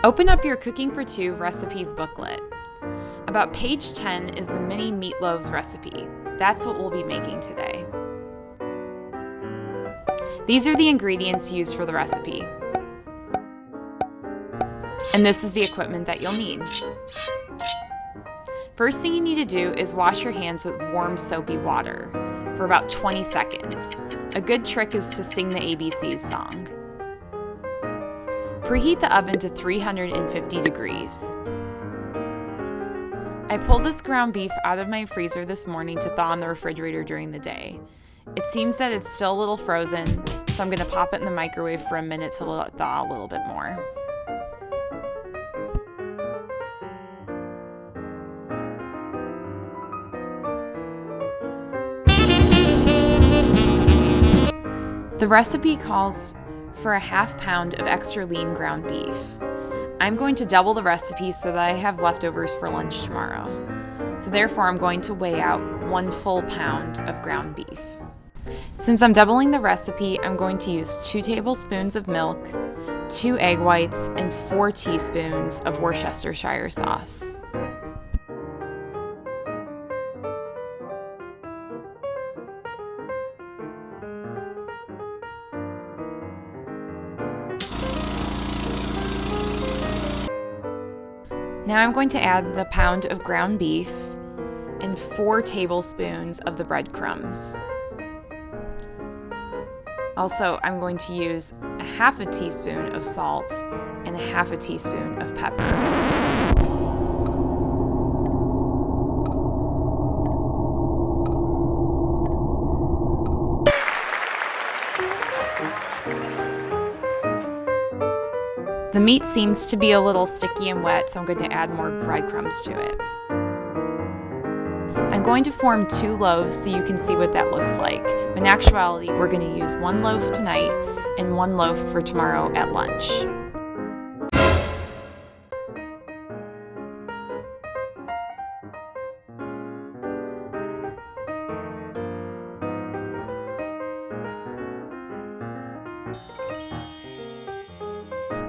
Open up your Cooking for Two recipes booklet. About page 10 is the mini meatloaves recipe. That's what we'll be making today. These are the ingredients used for the recipe. And this is the equipment that you'll need. First thing you need to do is wash your hands with warm soapy water for about 20 seconds. A good trick is to sing the ABCs song. Preheat the oven to 350 degrees. I pulled this ground beef out of my freezer this morning to thaw in the refrigerator during the day. It seems that it's still a little frozen, so I'm going to pop it in the microwave for a minute to let it thaw a little bit more. The recipe calls for a ½ pound of extra lean ground beef. I'm going to double the recipe so that I have leftovers for lunch tomorrow. So therefore I'm going to weigh out 1 full pound of ground beef. Since I'm doubling the recipe, I'm going to use 2 tablespoons of milk, 2 egg whites, and 4 teaspoons of Worcestershire sauce. Now I'm going to add the pound of ground beef and 4 tablespoons of the breadcrumbs. Also, I'm going to use a ½ teaspoon of salt and a ½ teaspoon of pepper. The meat seems to be a little sticky and wet, so I'm going to add more breadcrumbs to it. I'm going to form 2 loaves so you can see what that looks like. But in actuality, we're going to use 1 loaf tonight and 1 loaf for tomorrow at lunch.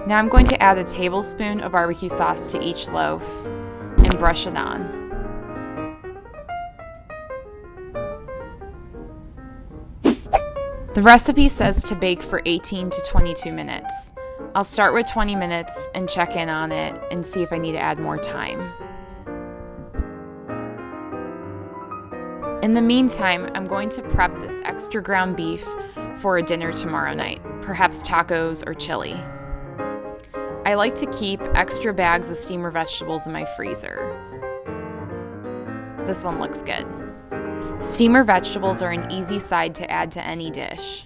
Now I'm going to add a tablespoon of barbecue sauce to each loaf and brush it on. The recipe says to bake for 18 to 22 minutes. I'll start with 20 minutes and check in on it and see if I need to add more time. In the meantime, I'm going to prep this extra ground beef for a dinner tomorrow night, perhaps tacos or chili. I like to keep extra bags of steamer vegetables in my freezer. This one looks good. Steamer vegetables are an easy side to add to any dish.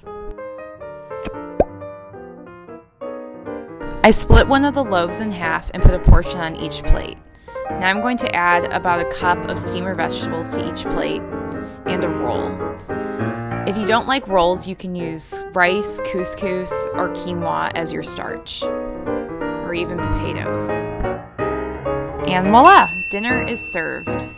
I split one of the loaves in half and put a portion on each plate. Now I'm going to add about a cup of steamer vegetables to each plate and a roll. If you don't like rolls, you can use rice, couscous, or quinoa as your starch, or even potatoes. And voila, dinner is served.